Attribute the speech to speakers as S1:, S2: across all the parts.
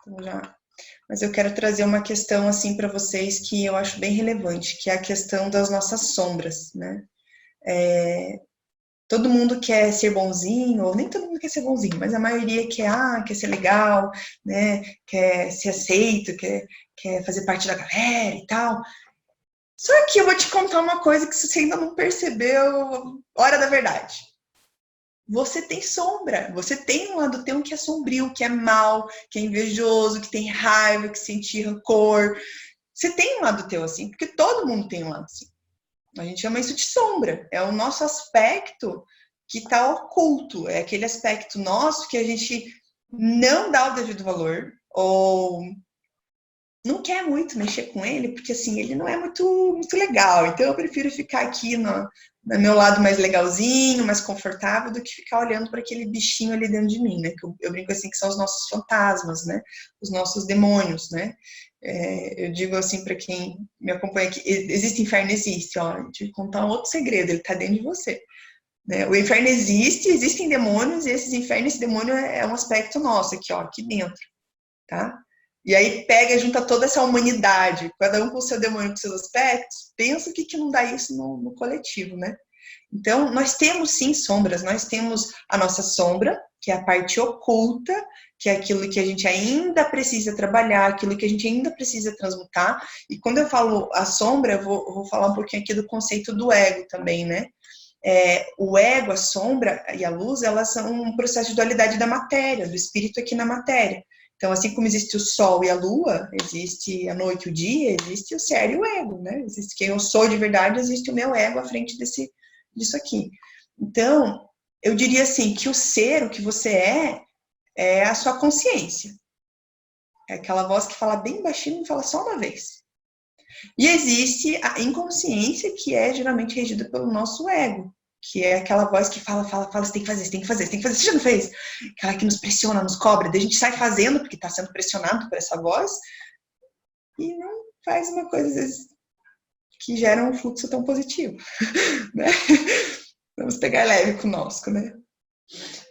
S1: Então, mas eu quero trazer uma questão assim para vocês que eu acho bem relevante, que é a questão das nossas sombras, né? Todo mundo quer ser bonzinho, ou nem todo mundo quer ser bonzinho, mas a maioria quer ser legal, né? Quer ser aceito, quer fazer parte da galera e tal. Só que eu vou te contar uma coisa que você ainda não percebeu, hora da verdade. Você tem sombra, você tem um lado teu que é sombrio, que é mau, que é invejoso, que tem raiva, que sente rancor. Você tem um lado teu assim, porque todo mundo tem um lado assim. A gente chama isso de sombra, é o nosso aspecto que está oculto, é aquele aspecto nosso que a gente não dá o devido valor, ou não quer muito mexer com ele, porque assim, ele não é muito legal, então eu prefiro ficar aqui no meu lado mais legalzinho, mais confortável, do que ficar olhando para aquele bichinho ali dentro de mim, né? Que eu brinco assim que são os nossos fantasmas, né? Os nossos demônios, né? Eu digo assim para quem me acompanha que existe inferno, existe, ó. Deixa eu contar um outro segredo, ele tá dentro de você. Né? O inferno existe, existem demônios, e esses infernos, esse demônio é um aspecto nosso aqui, ó, aqui dentro, tá? E aí pega, junta toda essa humanidade, cada um com o seu demônio, com seus aspectos, pensa o que não dá isso no coletivo, né? Então, nós temos sim sombras, nós temos a nossa sombra, que é a parte oculta, que é aquilo que a gente ainda precisa trabalhar, aquilo que a gente ainda precisa transmutar. E quando eu falo a sombra, eu vou falar um pouquinho aqui do conceito do ego também, né? O ego, a sombra e a luz, elas são um processo de dualidade da matéria, do espírito aqui na matéria. Então, assim como existe o sol e a lua, existe a noite e o dia, existe o ser e o ego, né? Existe quem eu sou de verdade, existe o meu ego à frente disso aqui. Então, eu diria assim, que o ser, o que você é a sua consciência. É aquela voz que fala bem baixinho e fala só uma vez. E existe a inconsciência, que é geralmente regida pelo nosso ego, que é aquela voz que fala, você tem que fazer, você tem que fazer, você tem que fazer, você já não fez? Aquela que nos pressiona, nos cobra, daí a gente sai fazendo porque está sendo pressionado por essa voz e não faz uma coisa, às vezes, que gera um fluxo tão positivo, né? Vamos pegar leve conosco, né?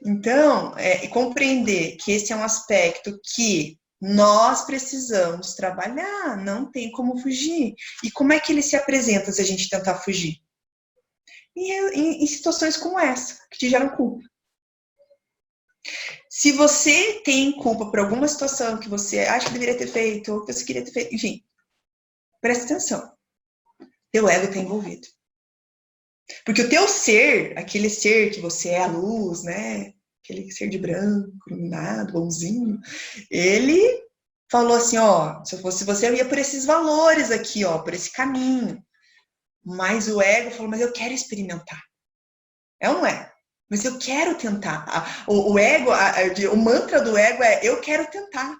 S1: Então, compreender que esse é um aspecto que nós precisamos trabalhar, não tem como fugir. E como é que ele se apresenta se a gente tentar fugir? Em situações como essa, que te geram culpa. Se você tem culpa por alguma situação que você acha que deveria ter feito, ou que você queria ter feito, enfim, presta atenção. Teu ego está envolvido. Porque o teu ser, aquele ser que você é a luz, né? Aquele ser de branco, iluminado, bonzinho, ele falou assim, ó, se eu fosse você, eu ia por esses valores aqui, ó, por esse caminho. Mas o ego falou, mas eu quero experimentar. É ou não é? Mas eu quero tentar. O ego, o mantra do ego é, eu quero tentar.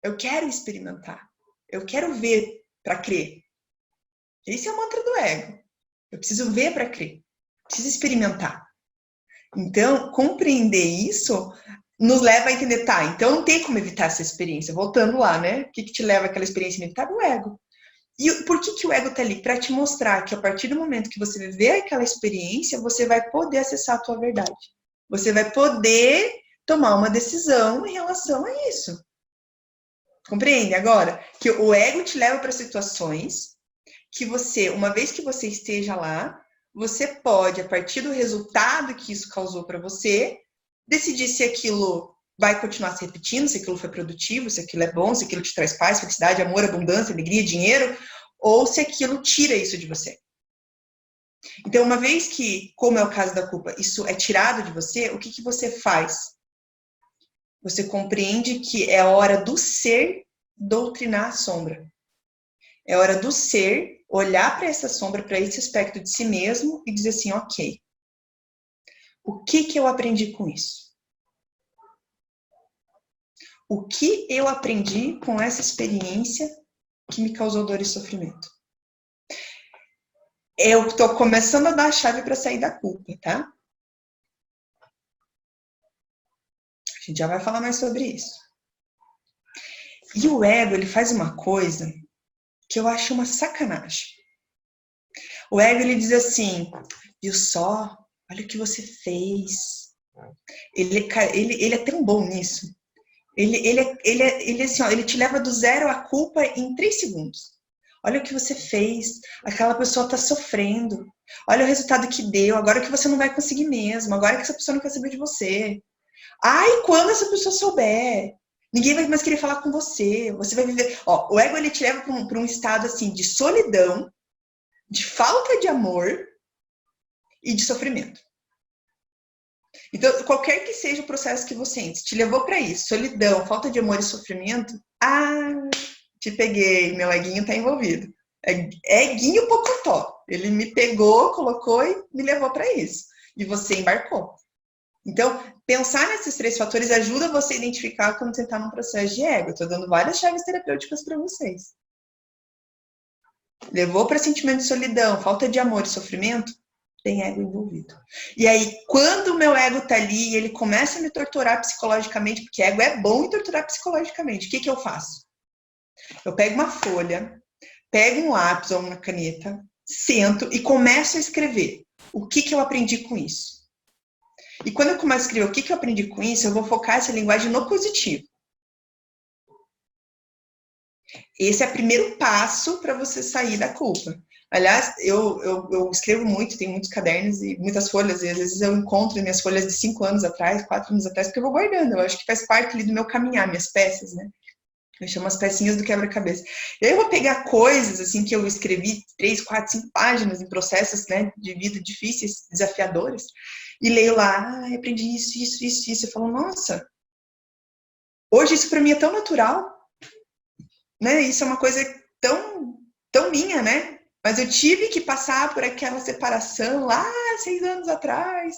S1: Eu quero experimentar. Eu quero ver para crer. Esse é o mantra do ego. Eu preciso ver para crer. Preciso experimentar. Então, compreender isso nos leva a entender, tá, então não tem como evitar essa experiência. Voltando lá, né? O que te leva àquela experiência inevitável? O ego. E por que o ego tá ali? Para te mostrar que a partir do momento que você viver aquela experiência, você vai poder acessar a tua verdade. Você vai poder tomar uma decisão em relação a isso. Compreende agora? Que o ego te leva para situações que você, uma vez que você esteja lá, você pode, a partir do resultado que isso causou para você, decidir se aquilo vai continuar se repetindo, se aquilo foi produtivo, se aquilo é bom, se aquilo te traz paz, felicidade, amor, abundância, alegria, dinheiro, ou se aquilo tira isso de você. Então, uma vez que, como é o caso da culpa, isso é tirado de você, o que você faz? Você compreende que é a hora do ser doutrinar a sombra. É hora do ser olhar para essa sombra, para esse aspecto de si mesmo e dizer assim, ok, o que eu aprendi com isso? O que eu aprendi com essa experiência que me causou dor e sofrimento? Eu estou começando a dar a chave para sair da culpa, tá? A gente já vai falar mais sobre isso. E o ego, ele faz uma coisa que eu acho uma sacanagem. O ego, ele diz assim, viu só, olha o que você fez. Ele é tão bom nisso. Assim, ó, ele te leva do zero à culpa em 3 segundos. Olha o que você fez, aquela pessoa está sofrendo. Olha o resultado que deu, agora que você não vai conseguir mesmo, agora que essa pessoa não quer saber de você. Ai, quando essa pessoa souber, ninguém vai mais querer falar com você. Você vai viver. Ó, o ego ele te leva para um estado assim de solidão, de falta de amor e de sofrimento. Então, qualquer que seja o processo que você entre, te levou para isso, solidão, falta de amor e sofrimento, te peguei, meu eguinho está envolvido. Eguinho pocotó. Ele me pegou, colocou e me levou para isso. E você embarcou. Então, pensar nesses 3 fatores ajuda você a identificar quando você está num processo de ego. Eu estou dando várias chaves terapêuticas para vocês. Levou para sentimento de solidão, falta de amor e sofrimento, tem ego envolvido. E aí, quando o meu ego tá ali e ele começa a me torturar psicologicamente, porque ego é bom em torturar psicologicamente, o que que eu faço? Eu pego uma folha, pego um lápis ou uma caneta, sento e começo a escrever o que que eu aprendi com isso. E quando eu começo a escrever o que que eu aprendi com isso, eu vou focar essa linguagem no positivo. Esse é o primeiro passo para você sair da culpa. Aliás, eu escrevo muito, tenho muitos cadernos e muitas folhas, e às vezes eu encontro minhas folhas de 5 anos atrás, 4 anos atrás, porque eu vou guardando. Eu acho que faz parte ali do meu caminhar, minhas peças, né? Eu chamo as pecinhas do quebra-cabeça. E aí eu vou pegar coisas, assim, que eu escrevi 3, 4, 5 páginas em processos, né, de vida difíceis, desafiadores, e leio lá, aprendi isso, isso, isso, isso. Eu falo, nossa, hoje isso para mim é tão natural, né? Isso é uma coisa tão minha, né? Mas eu tive que passar por aquela separação lá 6 anos atrás,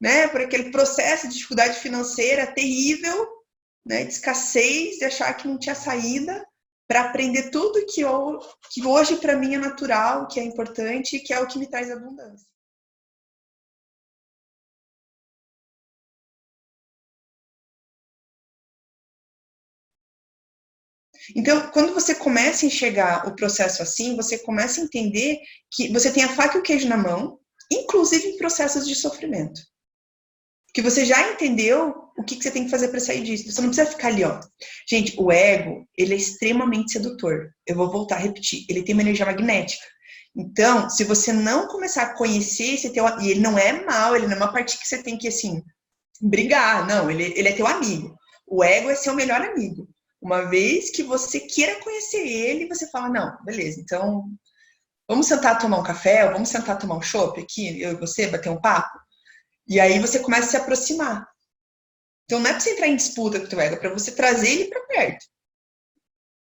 S1: né? Por aquele processo de dificuldade financeira terrível, né? De escassez, de achar que não tinha saída, para aprender tudo que hoje para mim é natural, que é importante e que é o que me traz abundância. Então, quando você começa a enxergar o processo assim, você começa a entender que você tem a faca e o queijo na mão, inclusive em processos de sofrimento. Que você já entendeu o que você tem que fazer para sair disso. Você não precisa ficar ali, ó. Gente, o ego, ele é extremamente sedutor. Eu vou voltar a repetir. Ele tem uma energia magnética. Então, se você não começar a conhecer esse teu... E ele não é mal, ele não é uma parte que você tem que, assim, brigar. Não, ele é teu amigo. O ego é seu melhor amigo. Uma vez que você queira conhecer ele, você fala, não, beleza, então vamos sentar tomar um café, ou vamos sentar tomar um chopp aqui, eu e você, bater um papo? E aí você começa a se aproximar. Então não é para você entrar em disputa com o teu ego, é para você trazer ele para perto.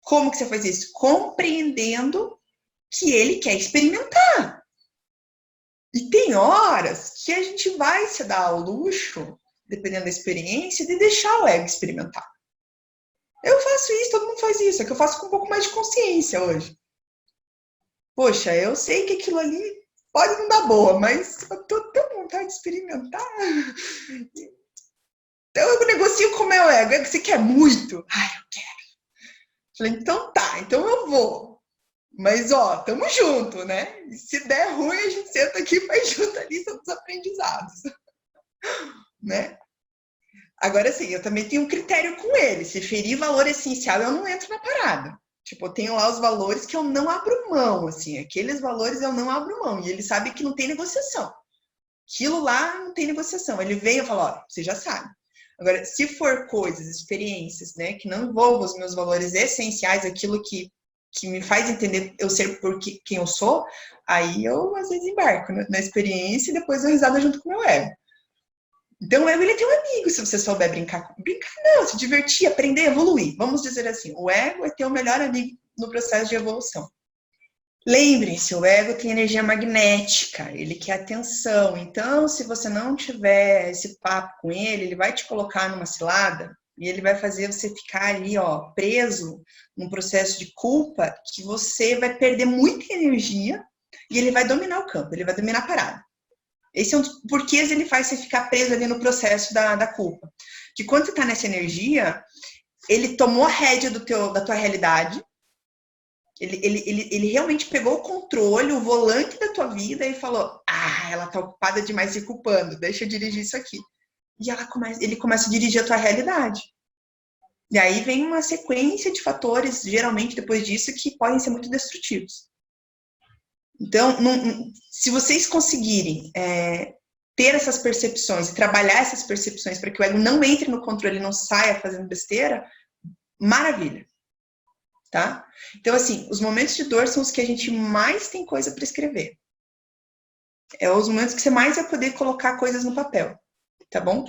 S1: Como que você faz isso? Compreendendo que ele quer experimentar. E tem horas que a gente vai se dar ao luxo, dependendo da experiência, de deixar o ego experimentar. Eu faço isso, todo mundo faz isso, é que eu faço com um pouco mais de consciência hoje. Poxa, eu sei que aquilo ali pode não dar boa, mas eu tô tão vontade de experimentar. Então eu negocio com o meu ego. É que você quer muito? Ai, eu quero. Falei, então tá, então eu vou. Mas ó, tamo junto, né? E se der ruim, a gente senta aqui e faz junto ali, são os aprendizados, né? Agora sim, eu também tenho um critério com ele. Se ferir valor essencial, eu não entro na parada. Tipo, eu tenho lá os valores que eu não abro mão, assim. Aqueles valores eu não abro mão. E ele sabe que não tem negociação. Aquilo lá não tem negociação. Ele vem e fala, ó, você já sabe. Agora, se for coisas, experiências, né, que não envolvam os meus valores essenciais, aquilo que me faz entender eu ser quem eu sou, aí eu, às vezes, embarco na experiência e depois eu risada junto com o meu ego. Então, o ego, ele é teu amigo, se você souber brincar. Brincar não, se divertir, aprender, evoluir. Vamos dizer assim, o ego é teu melhor amigo no processo de evolução. Lembrem-se, o ego tem energia magnética, ele quer atenção. Então, se você não tiver esse papo com ele, ele vai te colocar numa cilada e ele vai fazer você ficar ali, ó, preso num processo de culpa que você vai perder muita energia e ele vai dominar o campo, ele vai dominar a parada. Esse é um dos porquês ele faz você ficar preso ali no processo da culpa. Que quando você está nessa energia, ele tomou a rédea da tua realidade, ele realmente pegou o controle, o volante da tua vida e falou, ela tá ocupada demais se culpando, deixa eu dirigir isso aqui. E ele começa a dirigir a tua realidade. E aí vem uma sequência de fatores, geralmente depois disso, que podem ser muito destrutivos. Então, se vocês conseguirem ter essas percepções e trabalhar essas percepções para que o ego não entre no controle e não saia fazendo besteira, maravilha. Tá? Então, assim, os momentos de dor são os que a gente mais tem coisa para escrever. É os momentos que você mais vai poder colocar coisas no papel, tá bom?